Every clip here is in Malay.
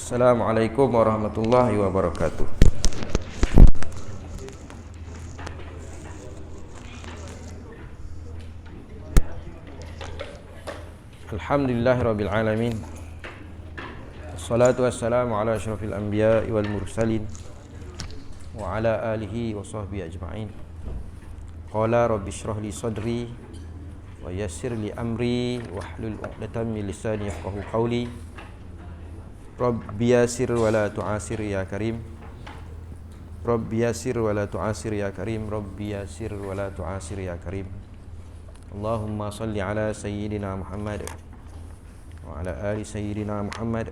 Assalamualaikum warahmatullahi wabarakatuh. Alhamdulillahirabbil alamin. Wassalatu wassalamu ala asyrafil anbiya'i wal mursalin wa ala alihi wa sahbihi ajma'in. Qala rabbi shrah li sadri wa yassir li amri wahlul 'uqdatam min lisani yafqahu qawli. Rabbi yassir wa la tu'asir ya karim. Rabbi yassir wa la tu'asir ya karim. Rabbi yassir wa la tu'asir ya karim. Allahumma salli ala sayyidina Muhammad wa ala ali sayyidina Muhammad.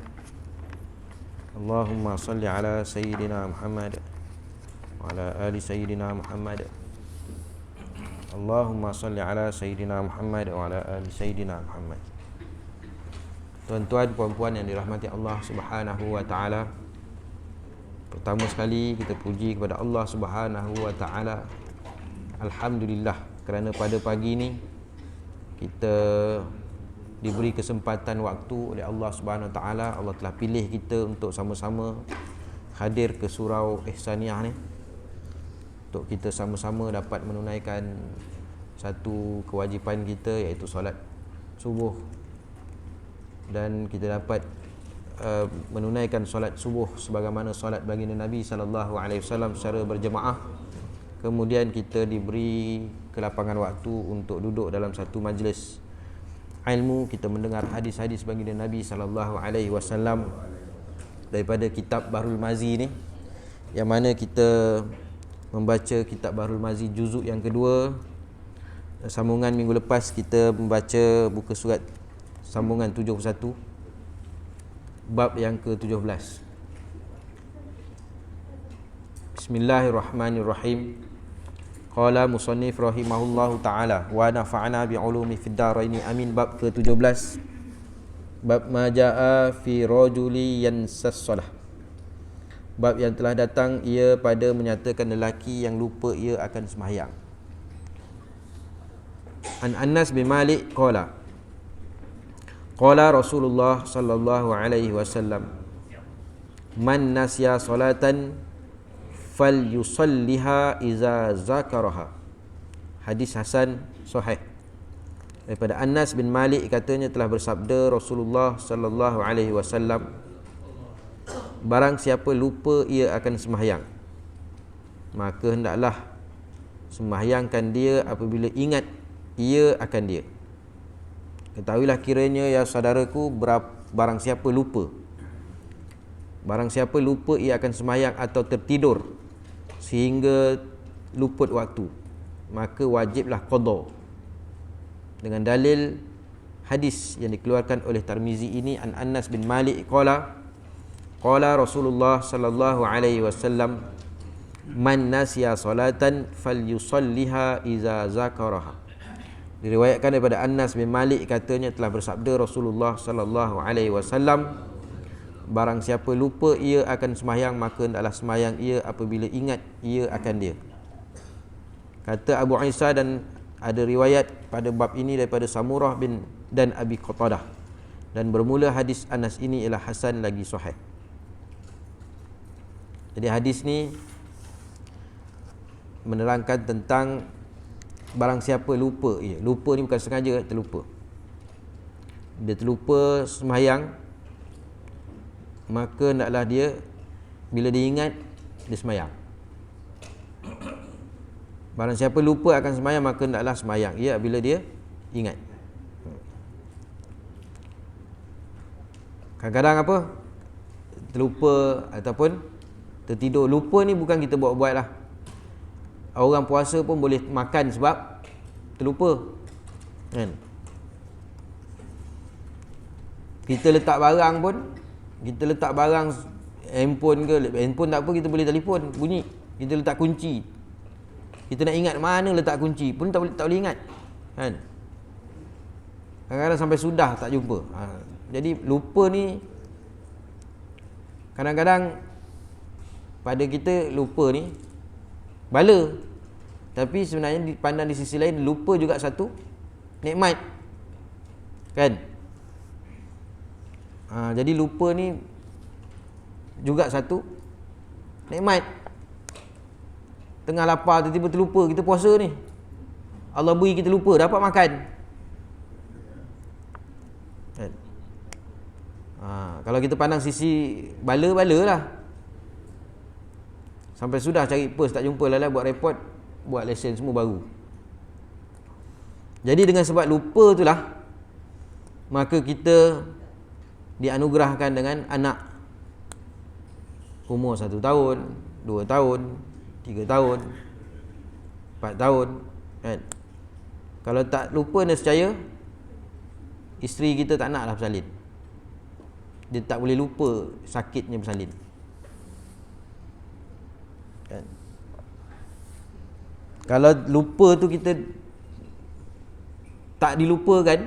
Allahumma salli ala sayyidina Muhammad wa ala ali sayyidina Muhammad. Allahumma salli ala sayyidina Muhammad wa ala ali sayyidina Muhammad. Tuan-tuan, puan-puan yang dirahmati Allah Subhanahu wa taala, pertama sekali kita puji kepada Allah Subhanahu wa taala. Alhamdulillah kerana pada pagi ini kita diberi kesempatan waktu oleh Allah Subhanahu wa taala. Allah telah pilih kita untuk sama-sama hadir ke surau Ihsaniyah ni, untuk kita sama-sama dapat menunaikan satu kewajipan kita, iaitu solat subuh. Dan kita dapat menunaikan solat subuh sebagaimana solat baginda Nabi SAW secara berjemaah. Kemudian kita diberi kelapangan waktu untuk duduk dalam satu majlis ilmu, kita mendengar hadis-hadis baginda Nabi SAW daripada kitab Bahrul Mazi ni, yang mana kita membaca kitab Bahrul Mazi juzuk yang kedua. Sambungan minggu lepas kita membaca buku surat sambungan 71, bab yang ke-17. Bismillahirrahmanirrahim. Qala musannif rahimahullahu ta'ala wa nafa'ana bi'ulumi fid daraini amin. Bab ke-17, bab ma jaa fi rajuli yansas salah. Bab yang telah datang ia pada menyatakan lelaki yang lupa ia akan sembahyang. An Anas bin Malik qala qala Rasulullah sallallahu alaihi wasallam man nasya salatan falyusalliha iza zakaraha. Hadis hasan sahih. Daripada Anas bin Malik katanya telah bersabda Rasulullah sallallahu alaihi wasallam, barang siapa lupa ia akan sembahyang, maka hendaklah sembahyangkan dia apabila ingat ia akan dia. Ketahuilah kiranya ya saudaraku, barang siapa lupa ia akan sembahyang atau tertidur sehingga luput waktu, maka wajiblah qada. Dengan dalil hadis yang dikeluarkan oleh Tirmizi ini, an Anas bin Malik qala Rasulullah sallallahu alaihi wasallam man nasiya salatan falyusalliha iza zakaraha. Diriwayatkan daripada Anas bin Malik katanya telah bersabda Rasulullah sallallahu alaihi wasallam, barang siapa lupa ia akan sembahyang, maka hendaklah sembahyang ia apabila ingat ia akan dia. Kata Abu Isa, dan ada riwayat pada bab ini daripada Samurah bin dan Abi Qatadah, dan bermula hadis Anas ini ialah hasan lagi sahih. Jadi hadis ni menerangkan tentang barang siapa lupa ia. Lupa ni bukan sengaja, terlupa. Dia terlupa sembahyang, maka hendaklah dia bila dia ingat dia sembahyang. Barang siapa lupa akan sembahyang, maka hendaklah sembahyang ia bila dia ingat. Kadang-kadang apa? Terlupa ataupun tertidur. Lupa ni bukan kita buat-buat lah. Orang puasa pun boleh makan sebab terlupa, kan? Kita letak barang pun, handphone ke, handphone tak apa, kita boleh telefon, bunyi, kita letak kunci, kita nak ingat mana letak kunci pun tak boleh ingat, kan? Kadang-kadang sampai sudah tak jumpa. Jadi lupa ni kadang-kadang pada kita lupa ni bala. Tapi sebenarnya dipandang di sisi lain, lupa juga satu nikmat, kan? Jadi lupa ni juga satu nikmat. Tengah lapar tiba-tiba terlupa kita puasa ni, Allah beri kita lupa dapat makan. Kan? Kalau kita pandang sisi bala-bala lah, sampai sudah cari pers tak jumpa, lala buat report, buat lesen semua baru. Jadi dengan sebab lupa itulah, maka kita dianugerahkan dengan anak umur 1 tahun, 2 tahun, 3 tahun, 4 tahun, kan? Kalau tak lupa nescaya isteri kita tak naklah bersalin. Dia tak boleh lupa sakitnya bersalin, kan? Kalau lupa tu kita tak dilupakan,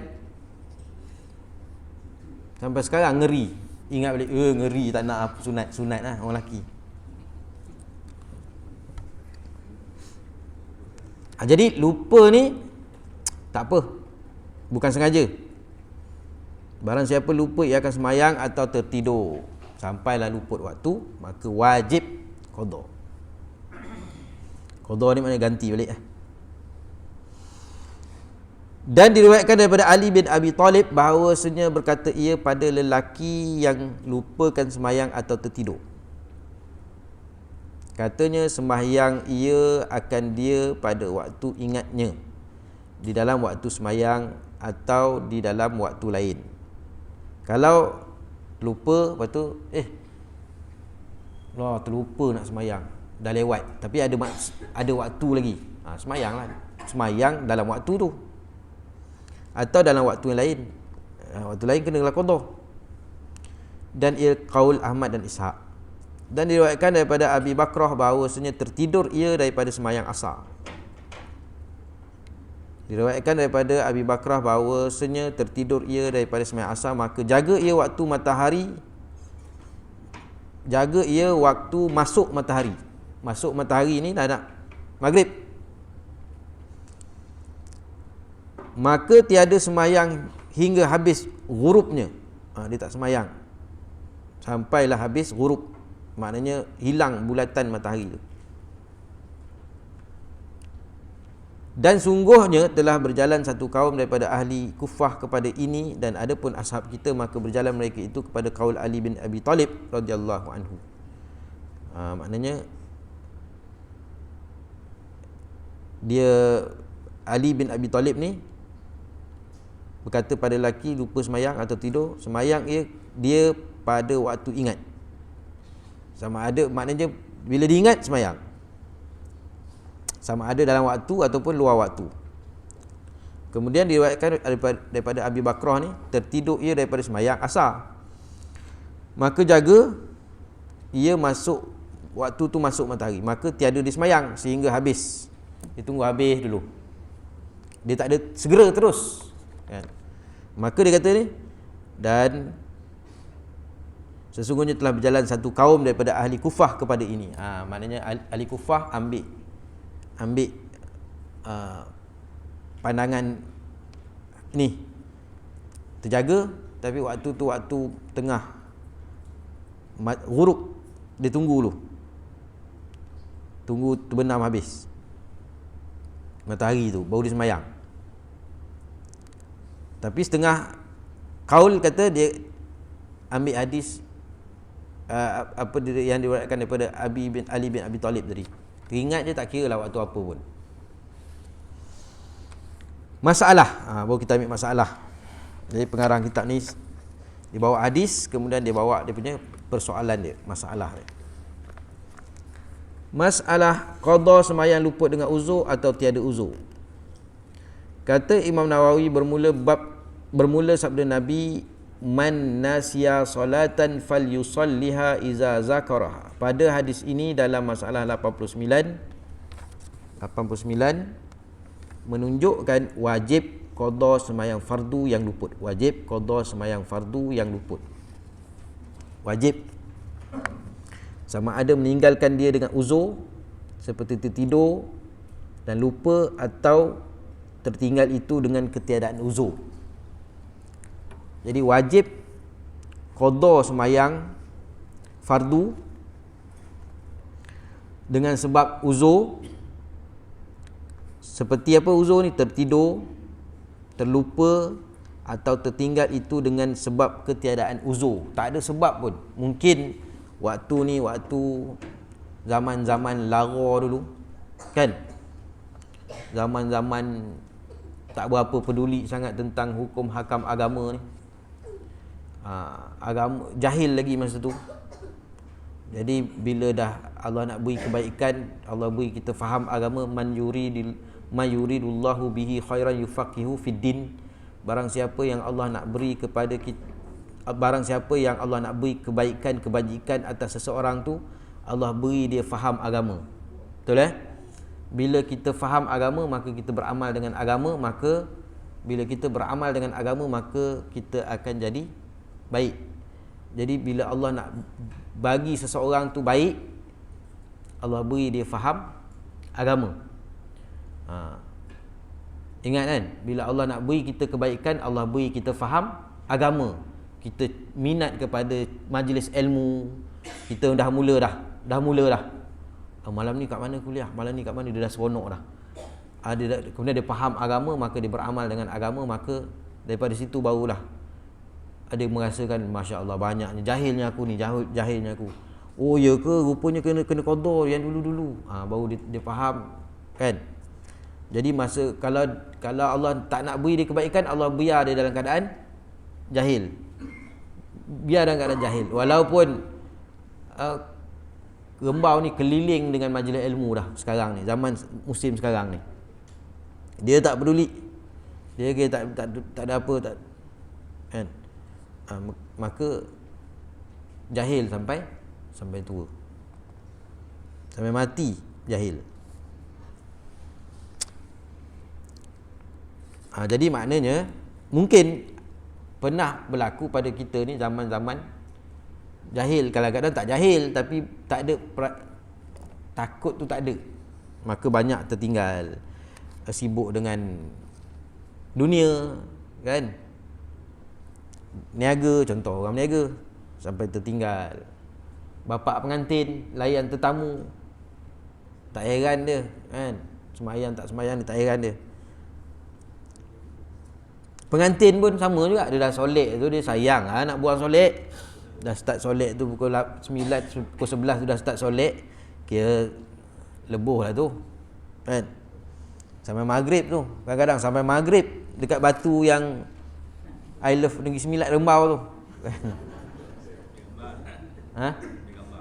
sampai sekarang ngeri, ingat balik, ngeri tak nak apa sunat lah orang lelaki. Jadi lupa ni tak apa, bukan sengaja. Barang siapa lupa ia akan semayang atau tertidur sampailah luput waktu, maka wajib qada. Qada ni maknanya ganti balik. Dan diriwayatkan daripada Ali bin Abi Talib bahawasanya berkata ia pada lelaki yang lupakan semayang atau tertidur, katanya sembahyang ia akan dia pada waktu ingatnya, di dalam waktu sembahyang atau di dalam waktu lain. Kalau lupa, lepas tu terlupa nak sembahyang, dah lewat, tapi ada waktu lagi, sembahyang lah, sembahyang dalam waktu tu atau dalam waktu yang lain. Waktu lain kenalah qada. Dan ia qaul Ahmad dan Ishaq. Dan diriwayatkan daripada Abi Bakrah bahawasanya tertidur ia daripada sembahyang asar. Diriwayatkan daripada Abi Bakrah bahawasanya tertidur ia daripada sembahyang asar, maka jaga ia waktu matahari, jaga ia waktu masuk matahari. Masuk matahari ni dah nak maghrib, maka tiada sembahyang hingga habis ghurubnya. Dia tak sembahyang sampailah habis ghurub, maknanya hilang bulatan matahari tu. Dan sungguhnya telah berjalan satu kaum daripada ahli Kufah kepada ini, dan adapun ashab kita maka berjalan mereka itu kepada kaul Ali bin Abi Talib radhiyallahu anhu. Maknanya dia Ali bin Abi Talib ni berkata pada lelaki lupa semayang atau tidur, semayang dia pada waktu ingat. Sama ada maknanya bila diingat semayang, sama ada dalam waktu ataupun luar waktu. Kemudian diriwayatkan daripada Abi Bakrah ni, tertidur ia daripada semayang asar, maka jaga ia masuk waktu tu masuk matahari, maka tiada dia semayang sehingga habis. Dia tunggu habis dulu, dia tak ada segera terus, kan? Maka dia kata ni, dan sesungguhnya telah berjalan satu kaum daripada ahli Kufah kepada ini. Maknanya ahli Kufah ambil pandangan ni, terjaga, tapi waktu tu waktu tengah ghurub, dia tunggu dulu, tunggu terbenam habis matahari tu baru dia semayang. Tapi setengah kaul kata dia ambil hadis yang diriwayatkan daripada Ali bin Abi Talib tadi. Teringat je, tak kira lah waktu apa pun. Masalah, baru kita ambil masalah. Jadi pengarang kitab ni dia bawa hadis, kemudian dia bawa dia punya persoalan dia, masalah dia. Masalah qada sembahyang luput dengan uzur atau tiada uzur. Kata Imam Nawawi bermula sabda Nabi, man nasiya salatan falyusalliha iza zakaraha. Pada hadis ini dalam masalah 89 menunjukkan wajib qada sembahyang fardu yang luput. Wajib qada sembahyang fardu yang luput. Wajib. Sama ada meninggalkan dia dengan uzur seperti tertidur dan lupa, atau tertinggal itu dengan ketiadaan uzur. Jadi wajib qada sembahyang fardu dengan sebab uzur. Seperti apa uzur ni? Tertidur, terlupa atau tertinggal, itu dengan sebab ketiadaan uzur. Tak ada sebab pun. Mungkin waktu ni waktu zaman-zaman lara dulu, kan? Zaman-zaman tak berapa peduli sangat tentang hukum hakam agama ni. Agama jahil lagi masa tu. Jadi bila dah Allah nak beri kebaikan, Allah beri kita faham agama, man yuridullahu bihi khairan yufaqihu fid din. Barang siapa yang Allah nak beri kepada kita, barang siapa yang Allah nak beri kebaikan, kebajikan atas seseorang tu, Allah beri dia faham agama. Betul Bila kita faham agama, maka kita beramal dengan agama. Maka bila kita beramal dengan agama, maka kita akan jadi baik. Jadi bila Allah nak bagi seseorang tu baik, Allah beri dia faham agama. Ingat kan, bila Allah nak beri kita kebaikan, Allah beri kita faham agama. Kita minat kepada majlis ilmu, kita dah mula dah. Malam ni kat mana kuliah, malam ni kat mana, dia dah seronok dah. Kemudian dia faham agama, maka dia beramal dengan agama. Maka daripada situ barulah ada merasakan, Masya Allah, banyaknya jahilnya aku ni, jahilnya aku. Oh ya ke, rupanya kena qada yang dulu-dulu. Baru dia faham, kan? Jadi masa kalau Allah tak nak beri dia kebaikan, Allah biar dia dalam keadaan jahil. Biar dalam keadaan jahil. Walaupun Rembau ni keliling dengan majlis ilmu dah sekarang ni, zaman musim sekarang ni. Dia tak peduli. Dia kira tak ada apa, tak, kan? Maka jahil sampai tua. Sampai mati jahil. Jadi maknanya mungkin pernah berlaku pada kita ni zaman-zaman jahil. Kadang-kadang tak jahil, tapi tak ada takut tu tak ada. Maka banyak tertinggal, sibuk dengan dunia, kan? Niaga, contoh orang niaga, sampai tertinggal. Bapak pengantin layan tetamu, tak heran dia, kan? Semayang tak semayang dia, tak heran dia. Pengantin pun sama juga, dia dah solek tu, dia sayang nak buang solek. Dah start solek tu pukul 9, pukul 11 tu dah start solek, kira lebuh lah tu, kan? Sampai maghrib tu, kadang-kadang sampai maghrib dekat batu yang I Love Negeri Sembilan Rembau tu.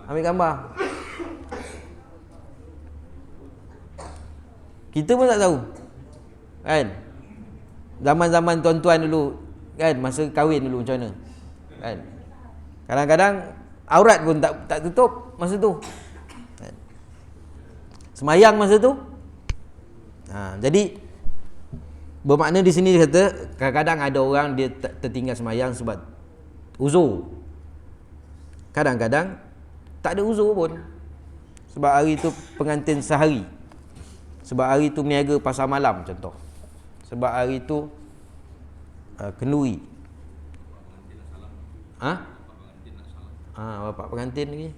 Ambil gambar. Kita pun tak tahu, kan? Zaman-zaman tuan-tuan dulu, kan, masa kahwin dulu macam mana, kan? Kadang-kadang aurat pun tak tutup masa tu, kan? Semayang masa tu. Jadi bermakna di sini dia kata, kadang-kadang ada orang dia tertinggal semayang sebab uzur. Kadang-kadang tak ada uzur pun, sebab hari tu pengantin sehari, sebab hari tu meniaga pasar malam contoh, sebab hari tu kenduri. Bapak pengantin ni,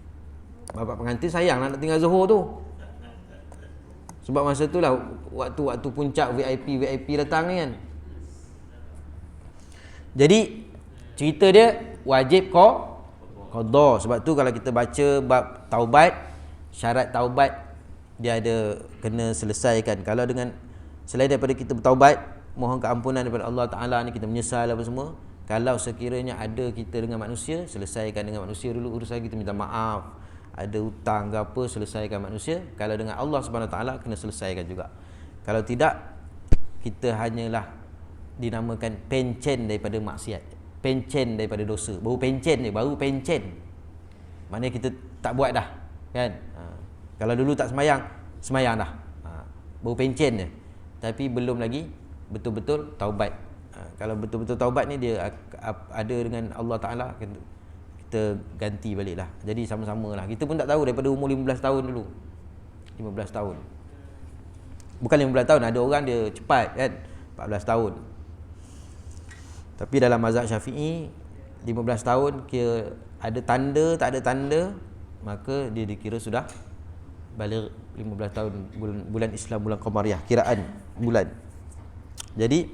bapak pengantin sayang nak tinggal Zohor tu, sebab masa tu lah waktu puncak VIP datang ni, kan. Jadi cerita dia wajib qada. Sebab tu kalau kita baca bab taubat, syarat taubat dia ada kena selesaikan. Kalau dengan selain daripada kita bertaubat, mohon keampunan daripada Allah Ta'ala ni, kita menyesal apa semua, kalau sekiranya ada kita dengan manusia, selesaikan dengan manusia dulu urusan kita, minta maaf. Ada hutang ke apa, selesaikan manusia. Kalau dengan Allah Subhanahu Wa Ta'ala, kena selesaikan juga. Kalau tidak, kita hanyalah dinamakan pencen daripada maksiat, pencen daripada dosa. Baru pencen je, baru pencen, maknanya kita tak buat dah, kan? Kalau dulu tak semayang dah, baru pencen je, tapi belum lagi betul-betul taubat. Kalau betul-betul taubat ni, dia ada dengan Allah Ta'ala, kita ganti balik lah. Jadi sama-sama lah. Kita pun tak tahu daripada umur 15 tahun dulu, 15 tahun, bukan 15 tahun, ada orang dia cepat, kan, 14 tahun. Tapi dalam mazhab Syafi'i 15 tahun kira ada tanda tak ada tanda, maka dia dikira sudah balik 15 tahun bulan Islam, bulan Qamariyah, kiraan bulan. Jadi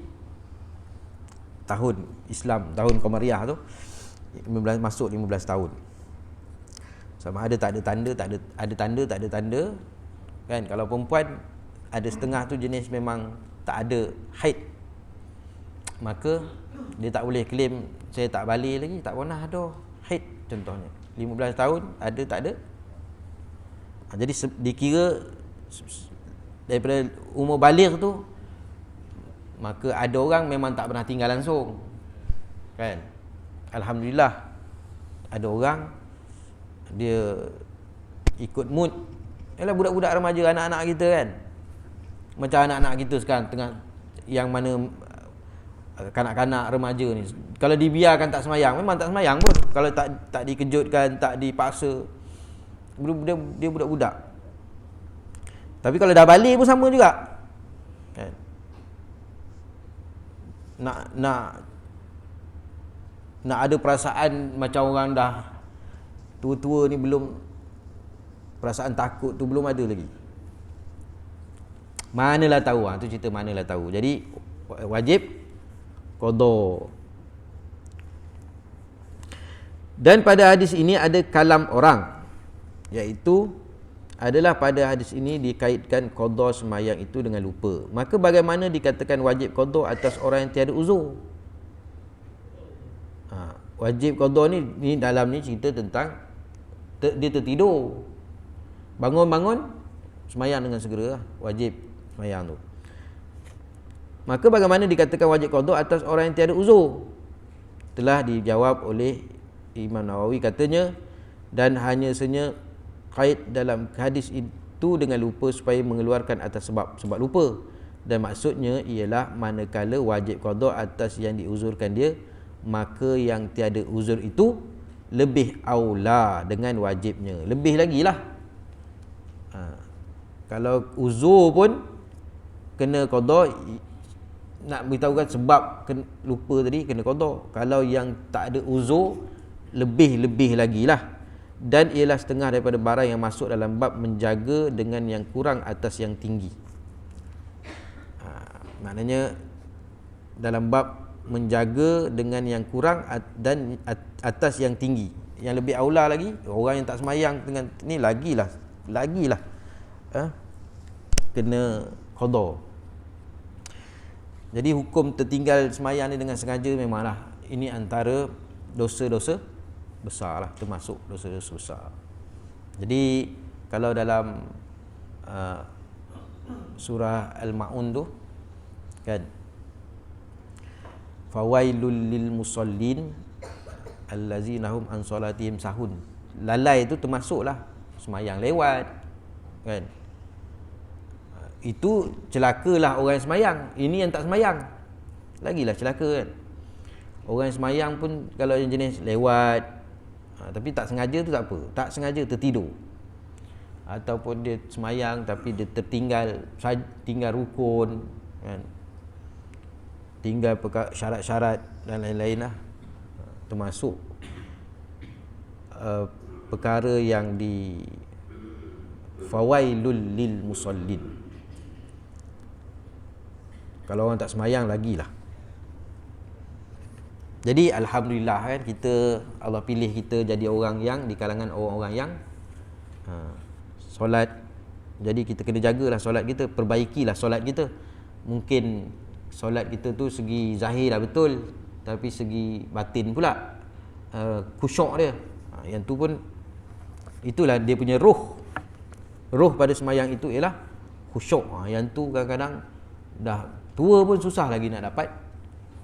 tahun Islam, tahun Qamariyah tu 15, masuk 15 tahun. Sama ada tak ada tanda, ada tanda tak ada tanda kan. Kalau perempuan ada setengah tu jenis memang tak ada haid, maka dia tak boleh claim saya tak balik lagi, tak pernah ada haid contohnya. 15 tahun ada tak ada. Jadi dikira daripada umur baligh tu, maka ada orang memang tak pernah tinggal langsung kan. Alhamdulillah ada orang dia ikut mood. Yalah budak-budak remaja, anak-anak kita kan, macam anak-anak kita sekarang tengah yang mana kanak-kanak remaja ni, kalau dibiarkan tak semayang, memang tak semayang pun. Kalau tak dikejutkan, tak dipaksa, dia budak-budak. Tapi kalau dah balik pun sama juga kan. Nak ada perasaan macam orang dah tua-tua ni, belum, perasaan takut tu belum ada lagi. Manalah tahu, tu cerita manalah tahu. Jadi wajib qada. Dan pada hadis ini ada kalam orang, iaitu adalah pada hadis ini dikaitkan qada sembahyang itu dengan lupa. Maka bagaimana dikatakan wajib qada atas orang yang tiada uzur? Wajib qada ni dalam ni cerita tentang dia tertidur, bangun-bangun sembahyang dengan segera, wajib sembahyang tu. Maka bagaimana dikatakan wajib qada atas orang yang tiada uzur? Telah dijawab oleh Imam Nawawi, katanya, dan hanya saja kait dalam hadis itu dengan lupa supaya mengeluarkan atas sebab lupa, dan maksudnya ialah manakala wajib qada atas yang diuzurkan dia, maka yang tiada uzur itu lebih aula dengan wajibnya, lebih lagi lah. Kalau uzur pun kena qada, nak beritahukan sebab lupa tadi kena qada. Kalau yang tak ada uzur, lebih lagi lah. Dan ialah setengah daripada barang yang masuk dalam bab menjaga dengan yang kurang atas yang tinggi. Maknanya dalam bab menjaga dengan yang kurang dan atas yang tinggi. Yang lebih aula lagi, orang yang tak semayang dengan ni lagilah kena qada. Jadi hukum tertinggal semayang ni dengan sengaja memanglah ini antara dosa-dosa besar lah, termasuk dosa-dosa besar. Jadi kalau dalam surah Al-Ma'un tu kan, fawailul lil musallin allazina hum an salatihim sahun, lalai itu termasuklah semayang lewat kan. Itu celakalah orang yang semayang. Ini yang tak semayang lagilah celaka kan. Orang yang semayang pun kalau yang jenis lewat, tapi tak sengaja tu tak apa, tak sengaja tertidur, ataupun dia semayang tapi dia tinggal rukun kan, tinggal syarat-syarat dan lain-lain lah, termasuk perkara yang di fawailul lil musallin. Kalau orang tak semayang lagilah. Jadi alhamdulillah kan, kita, Allah pilih kita jadi orang yang di kalangan orang-orang yang solat. Jadi kita kena jagalah solat kita, perbaikilah solat kita. Mungkin solat kita tu segi zahir dah betul, tapi segi batin pula khusyuk dia, yang tu pun itulah dia punya roh pada semayang itu ialah khusyuk. Yang tu kadang-kadang dah tua pun susah lagi nak dapat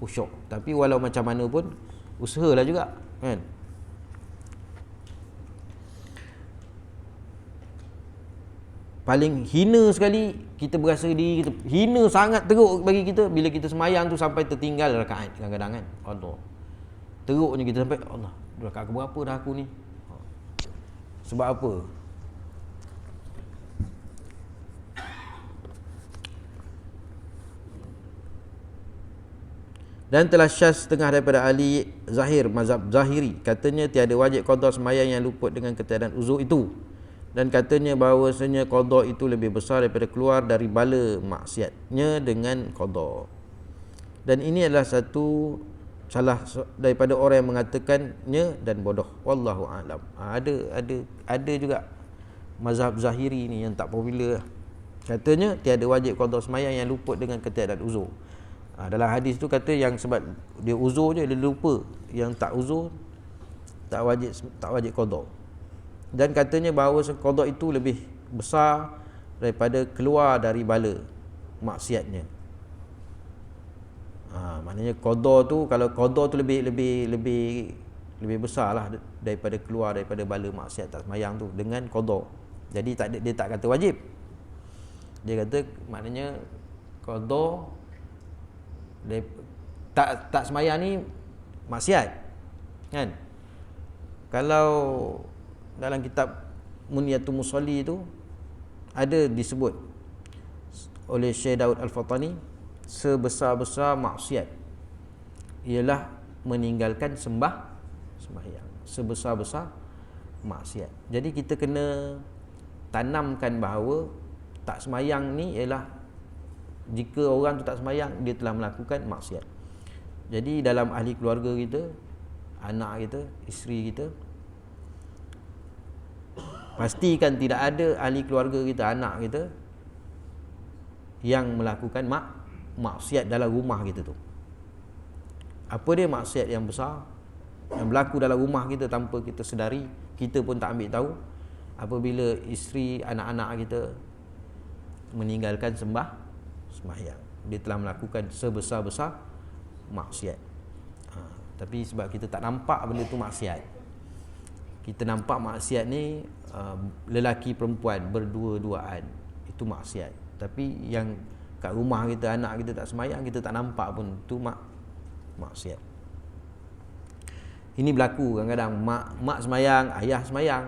khusyuk. Tapi walau macam mana pun usahalah juga kan. Paling hina sekali kita berasa diri kita hina sangat, teruk bagi kita bila kita semayang tu sampai tertinggal rakaat kadang-kadang kan. Allah, teruknya kita sampai Allah, rakaat berapa dah aku ni. Sebab apa? Dan telah syaz setengah daripada ahli zahir, mazhab zahiri, katanya tiada wajib qada sembahyang yang luput dengan ketiadaan uzur itu. Dan katanya bahawasanya qada itu lebih besar daripada keluar dari bala maksiatnya dengan qada. Dan ini adalah salah daripada orang yang mengatakannya dan bodoh. Wallahu a'lam. Ada juga mazhab zahiri ni yang tak popular. Katanya tiada wajib qada sembahyang yang luput dengan ketiadaan uzur. Dalam hadis tu kata yang sebab dia uzur je, dia lupa. Yang tak uzur tak wajib qada. Dan katanya bahawa qada itu lebih besar daripada keluar dari bala maksiatnya. Maknanya qada tu, kalau qada tu lebih besar lah daripada keluar daripada bala maksiat tak sembahyang tu dengan qada. Jadi dia tak kata wajib. Dia kata maknanya qada tak sembahyang ni maksiat, kan? Kalau dalam kitab Munyatul Musalli tu ada disebut oleh Syekh Daud Al-Fatani, sebesar-besar maksiat ialah meninggalkan sembahyang. Sebesar-besar maksiat. Jadi kita kena tanamkan bahawa tak sembahyang ni ialah, jika orang tu tak sembahyang, dia telah melakukan maksiat. Jadi dalam ahli keluarga kita, anak kita, isteri kita, pastikan tidak ada ahli keluarga kita, anak kita yang melakukan maksiat dalam rumah kita tu. Apa dia maksiat yang besar yang berlaku dalam rumah kita tanpa kita sedari, kita pun tak ambil tahu? Apabila isteri, anak-anak kita meninggalkan sembahyang, dia telah melakukan sebesar-besar maksiat. Tapi sebab kita tak nampak benda tu maksiat, kita nampak maksiat ni lelaki perempuan berdua-duaan, itu maksiat. Tapi yang kat rumah kita, anak kita tak sembahyang, kita tak nampak pun, tu maksiat. Ini berlaku kadang-kadang, mak sembahyang, ayah sembahyang,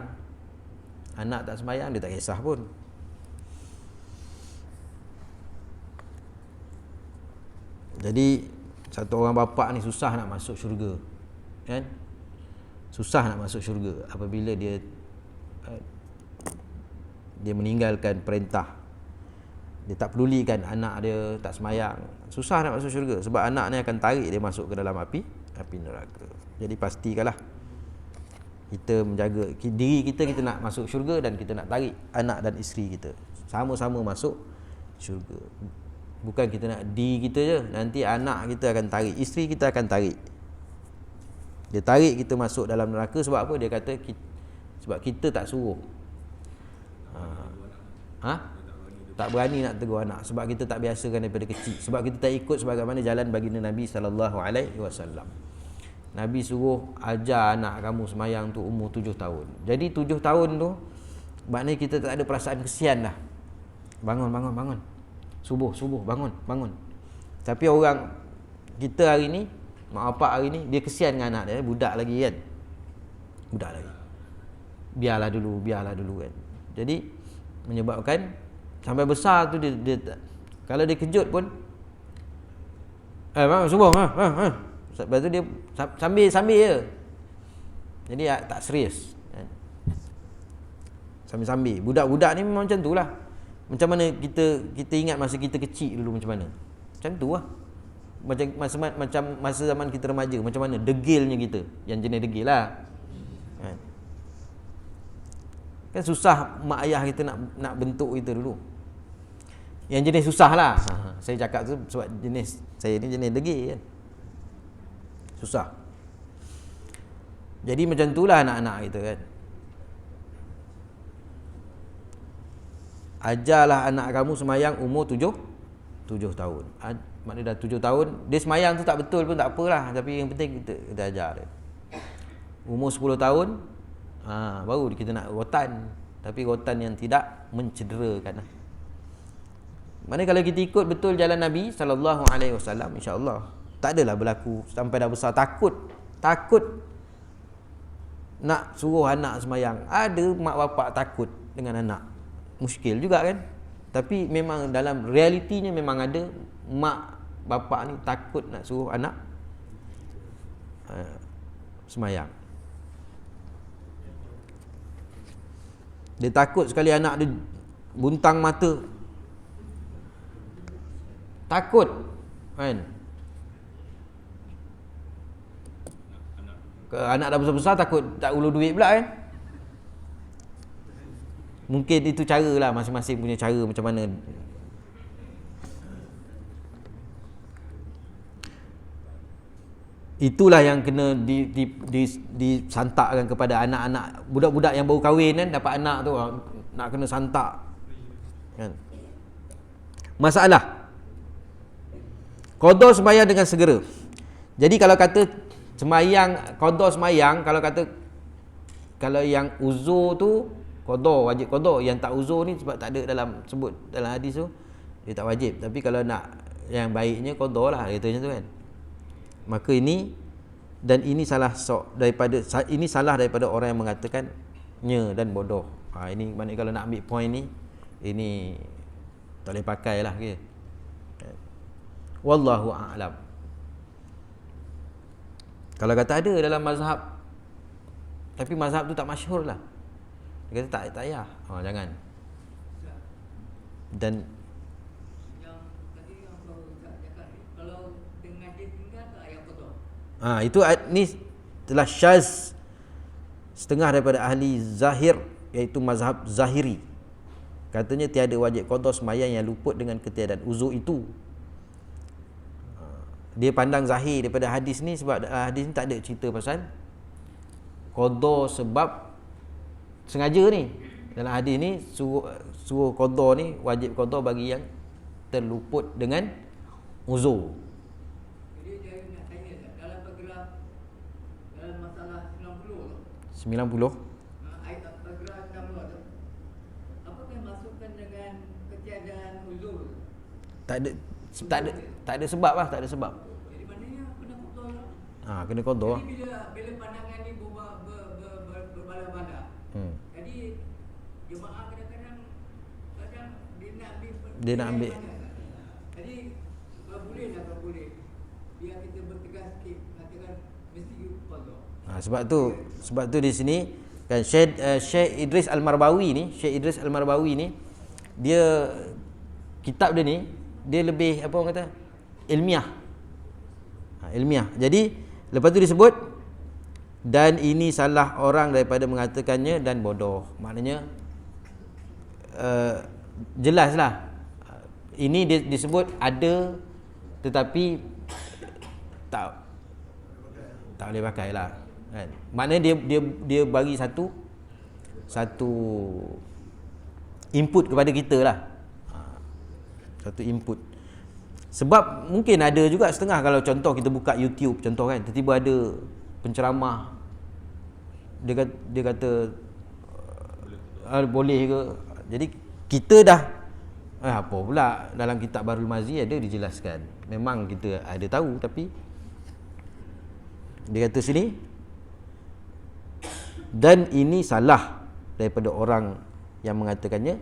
anak tak sembahyang, dia tak kisah pun. Jadi satu orang bapa ni susah nak masuk syurga, kan? Susah nak masuk syurga apabila dia meninggalkan perintah. Dia tak pedulikan anak dia tak sembahyang. Susah nak masuk syurga sebab anak ni akan tarik dia masuk ke dalam api neraka. Jadi pastikanlah kita menjaga diri kita, kita nak masuk syurga, dan kita nak tarik anak dan isteri kita sama-sama masuk syurga. Bukan kita nak diri kita je, nanti anak kita akan tarik, isteri kita akan tarik. Dia tarik kita masuk dalam neraka sebab apa? Dia kata sebab kita tak suruh. Tak berani nak tegur anak sebab kita tak biasakan daripada kecil, sebab kita tak ikut sebagaimana jalan baginda Nabi sallallahu alaihi wasallam. Nabi suruh ajar anak kamu sembahyang tu umur 7 tahun. Jadi 7 tahun tu maknanya kita tak ada perasaan kesian dah. Bangun. Subuh, bangun. Tapi orang kita hari ni, mak bapak hari ni, dia kesian dengan anak dia, budak lagi kan. Biarlah dulu kan. Jadi menyebabkan sampai besar tu dia kalau dia kejut pun bangun subuh. Lepas tu dia sambil je. Jadi tak serius kan? Sambil. Budak-budak ni memang macam tu lah. Macam mana kita ingat masa kita kecil dulu macam mana? Macam tu lah. Macam masa zaman kita remaja, macam mana degilnya kita, yang jenis degil lah. Kan susah mak ayah kita nak bentuk kita dulu. Yang jenis susah lah. Saya cakap tu sebab jenis saya ni jenis degil kan. Susah. Jadi macam tu lah anak-anak kita kan. Ajarlah anak kamu sembahyang umur 7 tahun. Maknanya dah 7 tahun, dia sembahyang tu tak betul pun tak apalah, tapi yang penting kita ajar dia. Umur 10 tahun, baru kita nak rotan, tapi rotan yang tidak mencederakan. Maknanya kalau kita ikut betul jalan Nabi sallallahu alaihi wasallam, insya-Allah tak adalah berlaku sampai dah besar takut nak suruh anak sembahyang. Ada mak bapak takut dengan anak. Muskil juga kan. Tapi memang dalam realitinya memang ada mak bapak ni takut nak suruh anak semayang. Dia takut sekali anak dia buntang mata. Takut kan. Anak dah besar-besar takut tak ulur duit pula kan. Mungkin itu cara lah, masing-masing punya cara macam mana. Itulah yang kena disantakkan kepada anak-anak budak-budak yang baru kahwin kan, dapat anak tu nak kena santak kan. Masalah qada sembahyang dengan segera. Jadi kalau kata sembahyang qada sembahyang, kalau yang uzur tu qada, wajib qada. Yang tak uzur ni sebab tak ada dalam sebut dalam hadis tu, dia tak wajib. Tapi kalau nak yang baiknya qada lah, katanya tu kan. Maka ini dan ini salah daripada orang yang mengatakannya dan bodoh. Ini maknanya kalau nak ambil point ni, ini tak boleh pakai lah okay. Wallahu a'lam. Kalau kata ada dalam mazhab, tapi mazhab tu tak masyhur lah, dia kata tak payah. Jangan. Dan itu ni telah syaz setengah daripada ahli zahir, iaitu mazhab zahiri. Katanya tiada wajib qada sembahyang yang luput dengan ketiadaan uzur itu. Dia pandang zahir daripada hadis ni, sebab hadis ni tak ada cerita pasal qada sebab sengaja ni. Dalam hadis ni suruh qada ni, wajib qada bagi yang terluput dengan uzur. 90. Ayat paragraf 60 tu. Apakah masukkan dengan ketiadaan uzur? Tak ada sebab lah, tak ada sebab. Jadi maknanya kena qada lah. Kena qada. Jadi bila pandangan ni berbalah-balah. Jadi jemaah kadang-kadang dia nak ambil. Jadi kalau boleh biar kita bertegas sikit, katakan mesti qada. Sebab tu di sini kan Syekh Idris Al-Marbawi ni, dia kitab dia ni dia lebih apa orang kata ilmiah. Jadi lepas tu disebut dan ini salah orang daripada mengatakannya dan bodoh. Maknanya jelaslah. Ini disebut ada tetapi tak boleh pakai lah kan. Maknanya dia bagi satu input kepada kita lah. Satu input. Sebab mungkin ada juga setengah, kalau contoh kita buka YouTube contoh kan, tiba-tiba ada penceramah dia kata boleh ke. Jadi kita dah apa pula dalam kitab Bahrul Mazi ada dijelaskan. Memang kita ada tahu, tapi dia kata sini dan ini salah daripada orang yang mengatakannya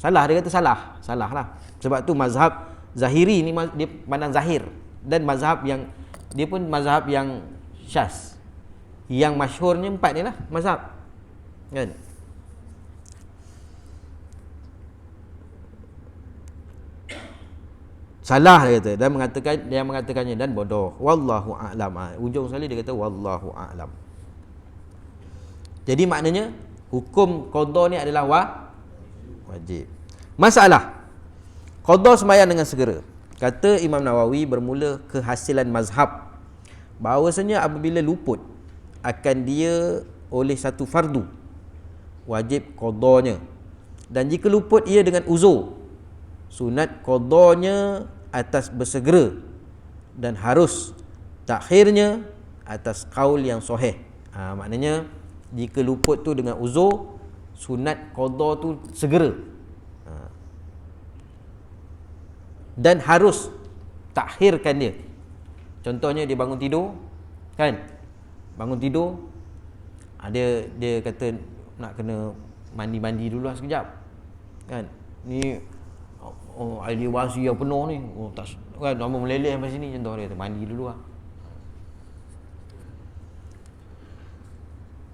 salah. Dia kata salah lah. Sebab tu mazhab zahiri ni dia pandang zahir, dan mazhab yang dia pun mazhab yang syaz. Yang masyhurnya 4 ni lah mazhab kan. Salah dia kata, dan mengatakannya dan bodoh. Wallahu a'lam. Ujung sekali dia kata wallahu a'lam. Jadi maknanya hukum qada ni adalah wajib. Masalah qada sembahyang dengan segera. Kata Imam Nawawi bermula kehasilan mazhab bahawasanya apabila luput akan dia oleh satu fardu, wajib qadanya. Dan jika luput ia dengan uzur, sunat qadanya atas bersegera dan harus takhirnya atas qaul yang sahih. Maknanya jika luput tu dengan uzur, sunat qada tu segera. Dan harus takhirkan dia. Contohnya dia bangun tidur kan? Bangun tidur dia kata nak kena mandi dulu lah sekejap. Kan? Ni air wasi yang penuh ni. Tak kan nama meleleh sampai sini, contoh dia mandi dulu lah.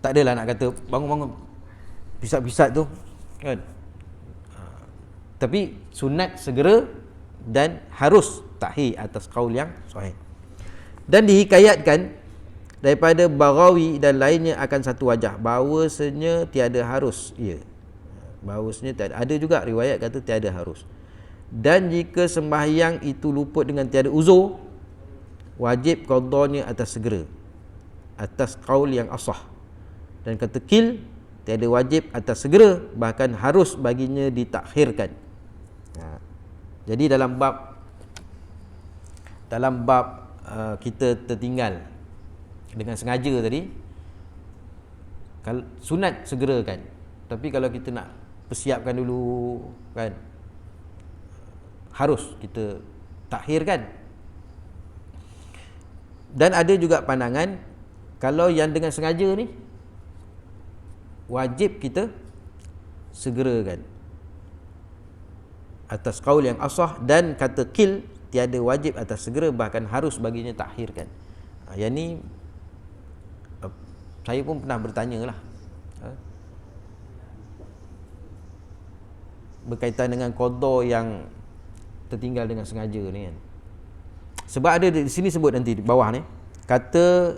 Tak adalah nak kata bangun-bangun pisat-pisat tu kan. Tapi sunat segera dan harus takhir atas qaul yang sahih. Dan dihikayatkan daripada Baghawi dan lainnya akan satu wajah, bahawasanya tiada harus. Ya. Bahawasanya tiada. Ada juga riwayat kata tiada harus. Dan jika sembahyang itu luput dengan tiada uzur, wajib qadanya atas segera, atas qaul yang asah. Dan kata qil, tiada wajib atas segera, bahkan harus baginya ditakhirkan. Jadi dalam bab kita tertinggal dengan sengaja tadi, kalau sunat segerakan, tapi kalau kita nak persiapkan dulu kan, harus kita takhirkan. Dan ada juga pandangan kalau yang dengan sengaja ni wajib kita segerakan atas qaul yang asah, dan kata qil tiada wajib atas segera, bahkan harus baginya takhirkan. Yang ni saya pun pernah bertanya lah, berkaitan dengan qada yang tertinggal dengan sengaja ni kan. Sebab ada di sini sebut nanti di bawah ni, kata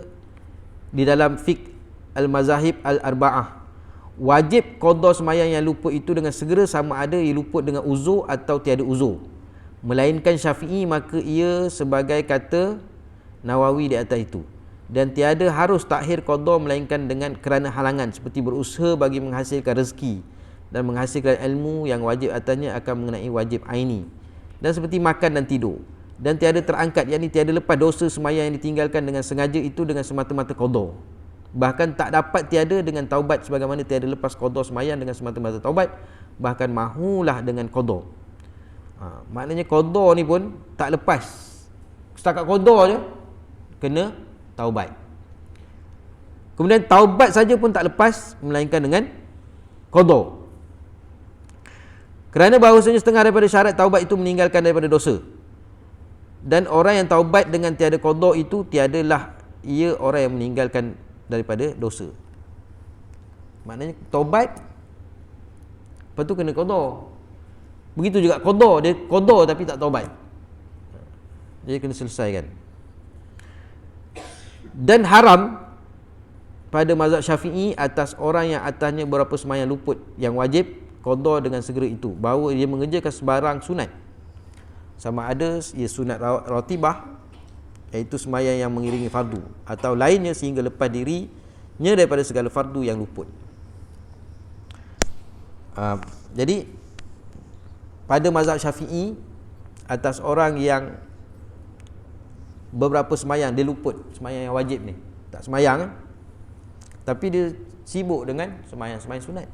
di dalam fiqh al-mazahib al-arba'ah, wajib qada sembahyang yang luput itu dengan segera sama ada ia luput dengan uzur atau tiada uzur. Melainkan Syafi'i, maka ia sebagai kata Nawawi di atas itu. Dan tiada harus takhir qada melainkan dengan kerana halangan, seperti berusaha bagi menghasilkan rezeki dan menghasilkan ilmu yang wajib atasnya akan mengenai wajib aini. Dan seperti makan dan tidur. Dan tiada terangkat, yakni tiada lepas dosa sembahyang yang ditinggalkan dengan sengaja itu dengan semata-mata qada. Bahkan tak dapat tiada dengan taubat, sebagaimana tiada lepas qada sembahyang dengan semata-mata taubat, bahkan mahulah dengan qada. Maknanya qada ni pun tak lepas, setakat qada je kena taubat. Kemudian taubat saja pun tak lepas melainkan dengan qada. Kerana bahawasanya setengah daripada syarat taubat itu meninggalkan daripada dosa. Dan orang yang taubat dengan tiada qada itu tiadalah ia orang yang meninggalkan daripada dosa. Maknanya taubat, lepas tu kena qada. Begitu juga qada, dia qada tapi tak taubat, jadi kena selesaikan. Dan haram pada mazhab Syafi'i atas orang yang atasnya beberapa sembahyang luput yang wajib qada dengan segera itu, bahawa dia mengerjakan sebarang sunat, sama ada ia sunat ratibah, iaitu sembahyang yang mengiringi fardu, atau lainnya, sehingga lepas dirinya daripada segala fardu yang luput. Jadi pada mazhab Syafi'i, atas orang yang beberapa sembahyang dia luput, sembahyang yang wajib ni tak sembahyang, tapi dia sibuk dengan sembahyang sunat,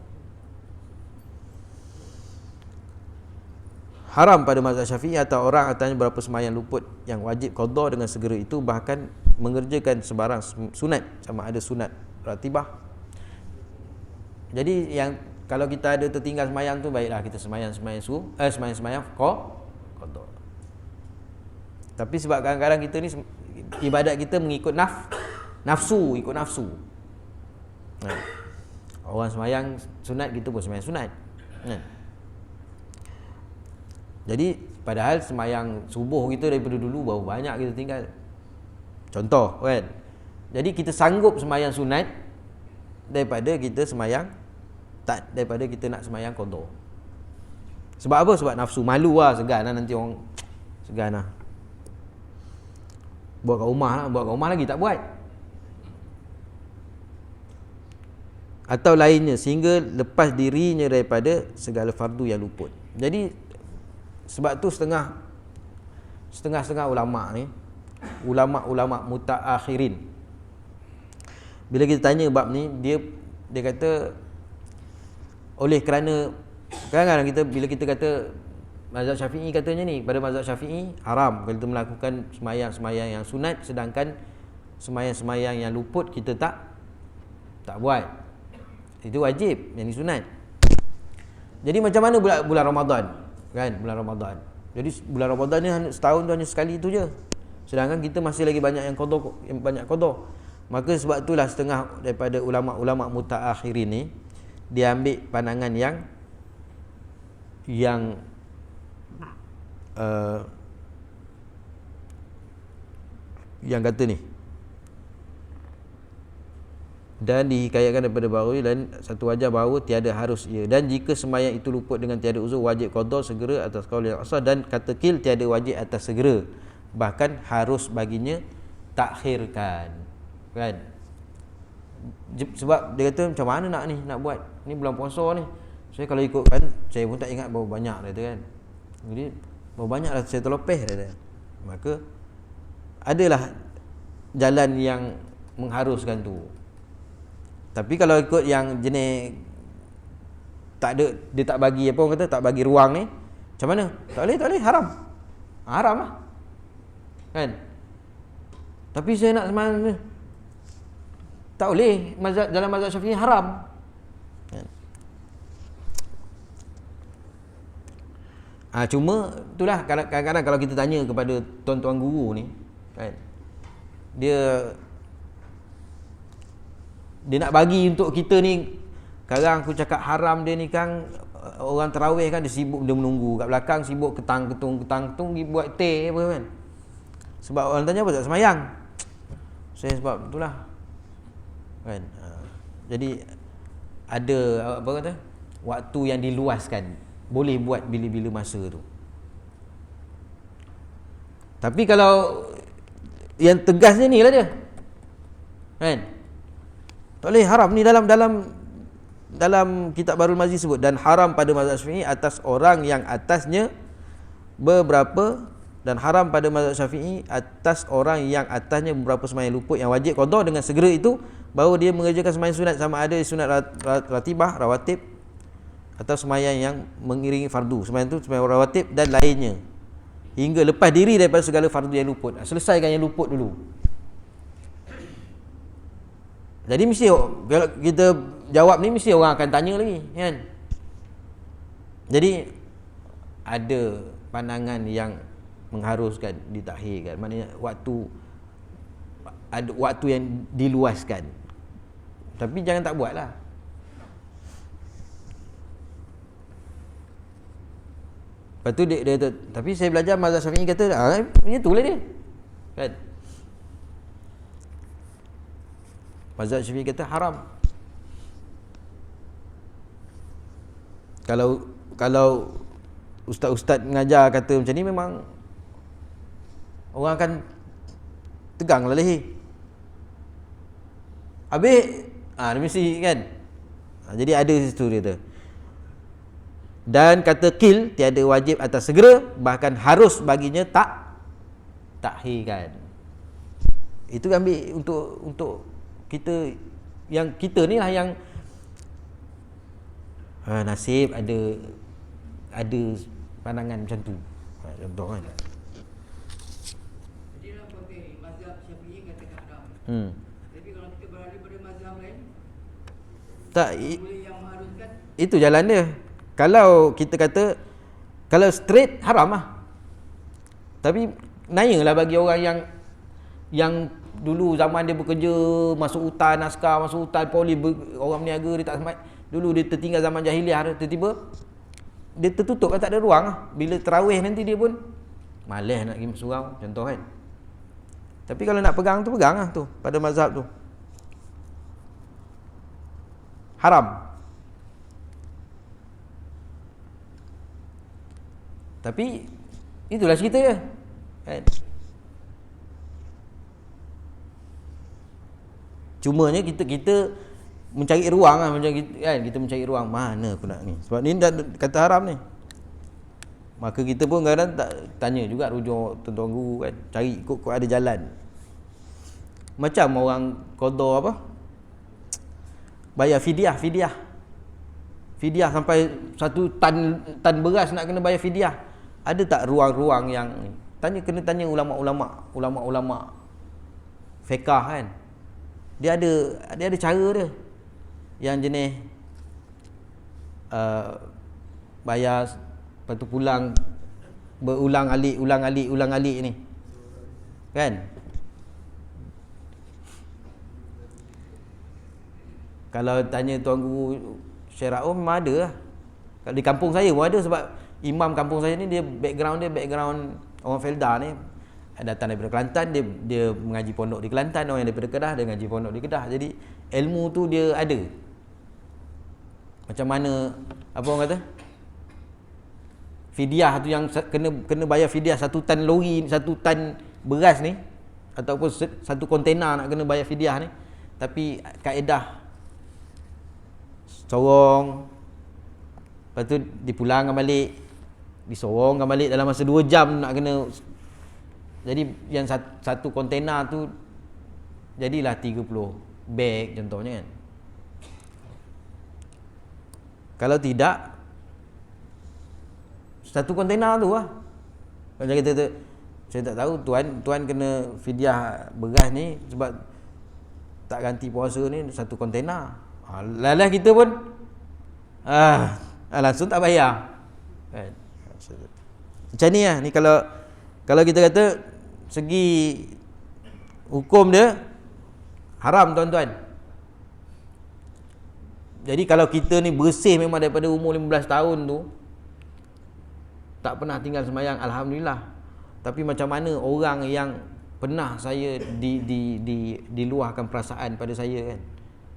haram pada mazhab Syafi'i atau orang atasnya beberapa sembahyang luput yang wajib qada dengan segera itu, bahkan mengerjakan sebarang sunat, sama ada sunat ratibah. Jadi yang kalau kita ada tertinggal sembahyang tu, baiklah kita sembahyang qada. Tapi sebab kadang-kadang kita ni ibadat kita mengikut nafsu, ikut nafsu. Orang sembahyang sunat, kita pun sembahyang sunat. Jadi padahal sembahyang subuh kita daripada dulu baru banyak kita tinggal. Contoh kan. Jadi kita sanggup sembahyang sunat daripada kita sembahyang daripada kita nak sembahyang qada. Sebab apa? Sebab nafsu, malu lah, segan lah nanti orang, segan lah. Buat kat rumah lagi tak buat. Atau lainnya, sehingga lepas dirinya daripada segala fardu yang luput. Jadi sebab tu setengah ulama ni, ulama mutaakhirin, bila kita tanya bab ni, dia kata oleh kerana kadang-kadang kita bila kita kata mazhab Syafi'i, katanya ni pada mazhab Syafi'i haram kalau kita melakukan sembahyang yang sunat, sedangkan sembahyang yang luput kita tak buat. Itu wajib, yang ni sunat. Jadi macam mana bulan Ramadan? Kan, bulan Ramadan. Jadi bulan Ramadan ni setahun tu hanya sekali tu je. Sedangkan kita masih lagi banyak yang qada, Maka sebab itulah setengah daripada ulama-ulama mutaakhirin ni dia ambil pandangan yang kata ni, dan dihikayatkan daripada Baghawi dan satu wajah bahawa tiada harus ia, dan jika sembahyang itu luput dengan tiada uzur wajib qada segera atas qaul yang asal, dan kata qil tiada wajib atas segera, bahkan harus baginya takhirkan, kan? Sebab dia kata macam mana nak buat ni bulan puasa ni, saya kalau ikutkan saya pun tak ingat berapa banyak dia kata, kan? Jadi berapa banyak dah saya terlepeh dia kata. Maka adalah jalan yang mengharuskan tu. Tapi kalau ikut yang jenis tak ada, dia tak bagi apa orang kata, tak bagi ruang ni, macam mana? Tak boleh, haram. Haram lah, kan? Tapi saya nak sembahyang ni, tak boleh, dalam mazhab Syafi'i haram, kan? Cuma itulah kadang-kadang kalau kita tanya kepada tuan-tuan guru ni, kan, dia nak bagi untuk kita ni. Sekarang aku cakap haram dia ni kan, orang tarawih kan dia sibuk, dia menunggu kat belakang, sibuk ketang-ketung pergi buat teh apa, kan. Sebab orang tanya apa tak semayang, saya sebab itulah, kan. Jadi ada apa kata, waktu yang diluaskan, boleh buat bila-bila masa tu. Tapi kalau yang tegasnya ni lah dia, kan, tak boleh, haram ni dalam kitab Barul Mazi sebut, dan haram pada mazhab Syafi'i atas orang yang atasnya beberapa, dan haram pada mazhab Syafi'i atas orang yang atasnya beberapa sembahyang luput yang wajib qada dengan segera itu, bahawa dia mengerjakan sembahyang sunat sama ada sunat ratibah, rawatib, atau sembahyang yang mengiringi fardu. Sembahyang itu sembahyang rawatib dan lainnya, hingga lepas diri daripada segala fardu yang luput. Selesaikan yang luput dulu. Jadi mesti kalau kita jawab ni, mesti orang akan tanya lagi, kan? Jadi ada pandangan yang mengharuskan ditakhirkan, maknanya ada waktu yang diluaskan. Tapi jangan tak buatlah. Lepas tu dia tapi saya belajar mazhab Syafi'i kata itulah dia, kan? Mazhab Syafi'i kata haram. Kalau ustaz-ustaz mengajar kata macam ni, memang orang akan tegang lah leher. Habis dia mesti, kan. Jadi ada situ dia tu. Dan kata qil tiada wajib atas segera, bahkan harus baginya takhirkan. Itu ambil untuk kita, yang kita ni lah yang nasib ada pandangan macam tu, contoh, kan. Jadi dalam konteks ni mazhab Syafi'i katakan haram. Tapi kalau kita berada pada mazhab lain, tak, boleh yang mengharuskan. itu jalan dia. Kalau kita kata kalau straight haram lah. Tapi nanyalah bagi orang yang dulu zaman dia bekerja, masuk hutan askar, masuk hutan poli, orang berniaga, dia tak sempat. Dulu dia tertinggal zaman jahiliah, tiba-tiba dia tertutup, tak ada ruang lah. Bila terawih nanti dia pun malas nak pergi surau, contoh, kan. Tapi kalau nak pegang lah tu, pada mazhab tu haram. Tapi itulah cerita dia, kan. Cumanya kita mencari ruang lah, macam kan, kita mencari ruang, mana aku nak ni, sebab ni dah kata haram ni. Maka kita pun kadang tak tanya juga, rujuk tuan-tuan guru, kan, cari ikut ada jalan. Macam orang qada apa, bayar fidyah sampai 1 tan beras nak kena bayar fidyah. Ada tak ruang-ruang yang kena tanya ulama-ulama fiqh, kan. Dia ada cara dia yang jenis bayar, lepas tu pulang berulang alik ni, kan. Kalau tanya Tuan Guru Syekh Raum memang ada lah. Kalau di kampung saya pun ada, sebab imam kampung saya ni dia background orang Felda ni datang daripada Kelantan, dia mengaji pondok di Kelantan, orang yang daripada Kedah dia mengaji pondok di Kedah. Jadi ilmu tu dia ada. Macam mana apa orang kata? Fidyah tu yang kena bayar fidyah 1 tan lori, 1 tan beras ni, ataupun 1 kontena nak kena bayar fidyah ni. Tapi kaedah sorong, lepas tu dipulangkan balik, disorongkan balik dalam masa 2 jam nak kena. Jadi yang 1 kontena tu jadilah 30 beg contohnya kan. Kalau tidak 1 kontena tu lah. Kalau kita tu, saya tak tahu tuan kena fidyah beras ni sebab tak ganti puasa ni 1 kontena. Lalas kita pun langsung tak bayar. Kan? Macam ni lah. Ni kalau kita kata segi hukum dia haram tuan-tuan. Jadi kalau kita ni bersih memang daripada umur 15 tahun tu, tak pernah tinggal sembahyang, alhamdulillah. Tapi macam mana orang yang pernah saya diluahkan perasaan pada saya kan.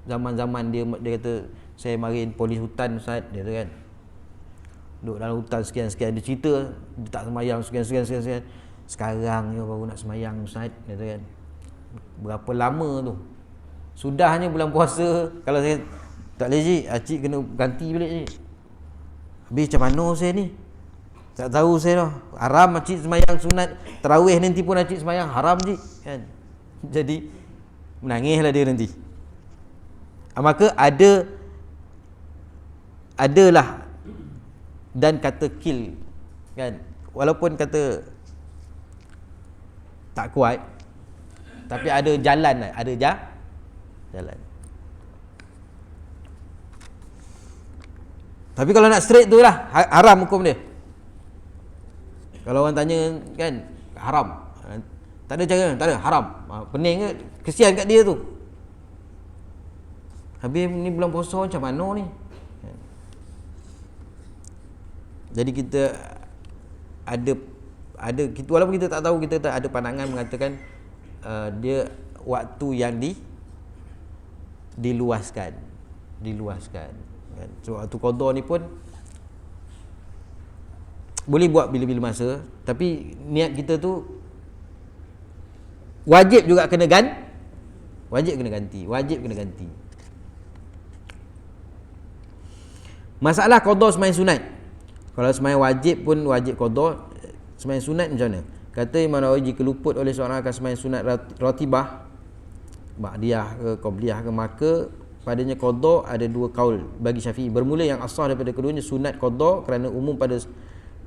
Zaman-zaman dia kata saya marin polis hutan Ustaz, dia tu kan. Duduk dalam hutan sekian-sekian, dia cerita dia tak sembahyang sekian. Sekarang ni baru nak sembahyang Ustaz, dia tu kan. Berapa lama tu? Sudahnya bulan puasa, kalau saya tak boleh cik, cik kena ganti balik cik. Habis macam mana saya ni? Tak tahu saya dah. Haram cik sembahyang sunat tarawih nanti pun cik sembahyang haram cik kan. Jadi menangislah dia nanti. Maka adalah dan kata kill kan, walaupun kata tak kuat tapi ada jalan, jalan. Tapi kalau nak straight tu lah haram hukum dia. Kalau orang tanya kan haram, tak ada cara, tak ada, haram. Pening ke? Kesian kat dia tu. Habis ni bulan puasa macam mana ni? Jadi kita ada kita, walaupun kita tak tahu, kita tak ada pandangan mengatakan dia waktu yang diluaskan kan. So waktu qada ni pun boleh buat bila-bila masa, tapi niat kita tu wajib juga kena ganti. Masalah qada sembahyang sunat. Kalau sembahyang wajib pun wajib qada, sembahyang sunat macam mana? Kata Imam Nawawi, jika luput oleh seorang akan sembahyang sunat ratibah, ba'diyah ke qabliyah ke, maka padanya qada. Ada 2 kaul bagi Syafi'i. Bermula yang asah daripada keduanya sunat qada kerana umum pada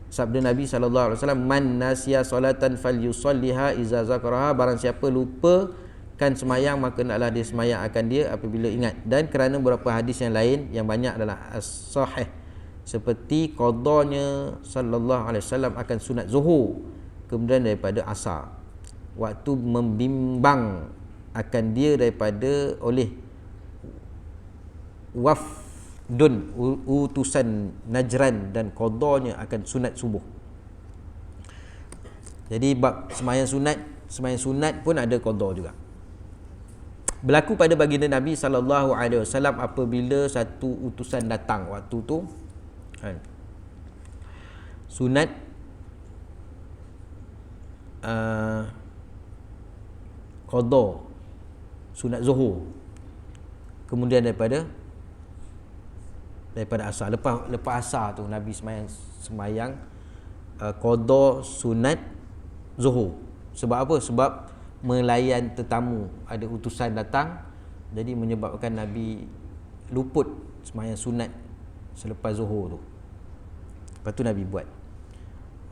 sabda Nabi SAW, man nasiya salatan falyusalliha iza zakaraha, barang siapa lupakan semayang maka naklah dia semayang akan dia apabila ingat. Dan kerana beberapa hadis yang lain yang banyak adalah as-sahih, seperti qadanya sallallahu alaihi wasallam akan sunat zuhur, kemudian daripada asar, waktu membimbang akan dia daripada oleh wafdun utusan Najran, dan qadanya akan sunat subuh. Jadi bab sembahyang sunat pun ada qada juga. Berlaku pada baginda Nabi sallallahu alaihi wasallam apabila satu utusan datang waktu tu kan, sunat qada sunat zuhur, kemudian daripada asar, lepas asar tu Nabi sembahyang qada sunat zuhur. Sebab apa? Sebab melayan tetamu, ada utusan datang, jadi menyebabkan Nabi luput sembahyang sunat selepas zuhur tu. Lepas tu Nabi buat.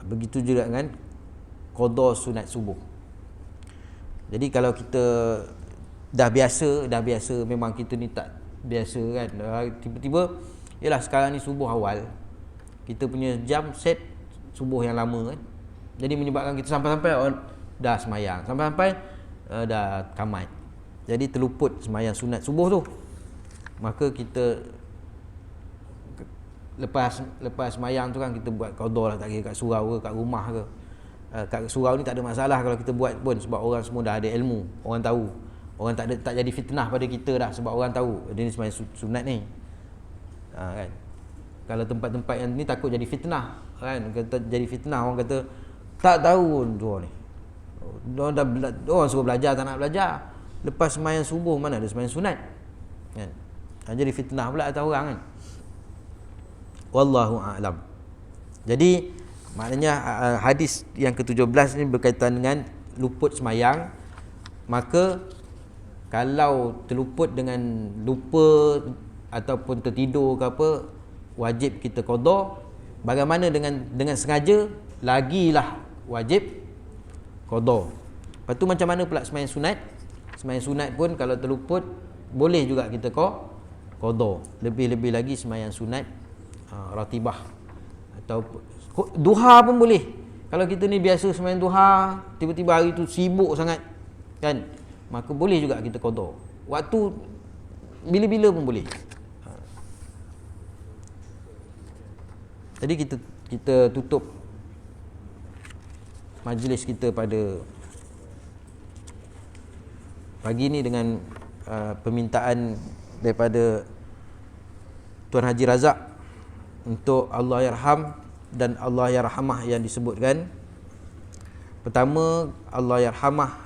Begitu juga dengan qada sunat subuh. Jadi kalau kita dah biasa memang kita ni tak biasa kan, tiba-tiba yalah sekarang ni subuh awal, kita punya jam set subuh yang lama kan, jadi menyebabkan kita sampai-sampai dah semayang, sampai-sampai dah kamat, jadi terluput semayang sunat subuh tu. maka kita lepas semayang tu kan kita buat qada lah, tak kira kat surau ke kat rumah ke. Kat surau ni tak ada masalah kalau kita buat pun, sebab orang semua dah ada ilmu, orang tahu. Orang tak jadi fitnah pada kita dah, sebab orang tahu dia ni semayang sunat ni. Kan. Kalau tempat-tempat yang ni takut jadi fitnah kan, kata jadi fitnah, orang kata tak tahu tu ni. Orang suruh belajar tak nak belajar. Lepas semayang subuh mana ada semayang sunat. Kan. Jadi fitnah pula atas orang kan. Wallahu a'lam. Jadi maknanya hadis yang ke-17 ni berkaitan dengan luput semayang. Maka kalau terluput dengan lupa ataupun tertidur ke apa, wajib kita qada. Bagaimana dengan sengaja, lagilah wajib qada. Lepas tu macam mana pula semayang sunat? Semayang sunat pun kalau terluput boleh juga kita qada. Lebih-lebih lagi semayang sunat ratibah atau duha pun boleh. Kalau kita ni biasa semayang duha, tiba-tiba hari tu sibuk sangat kan, maka boleh juga kita qada. Waktu bila-bila pun boleh. Jadi kita tutup majlis kita pada pagi ni dengan permintaan daripada Tuan Haji Razak untuk Allah Yarham dan Allah Yarhamah yang disebutkan. Pertama, Allah Yarhamah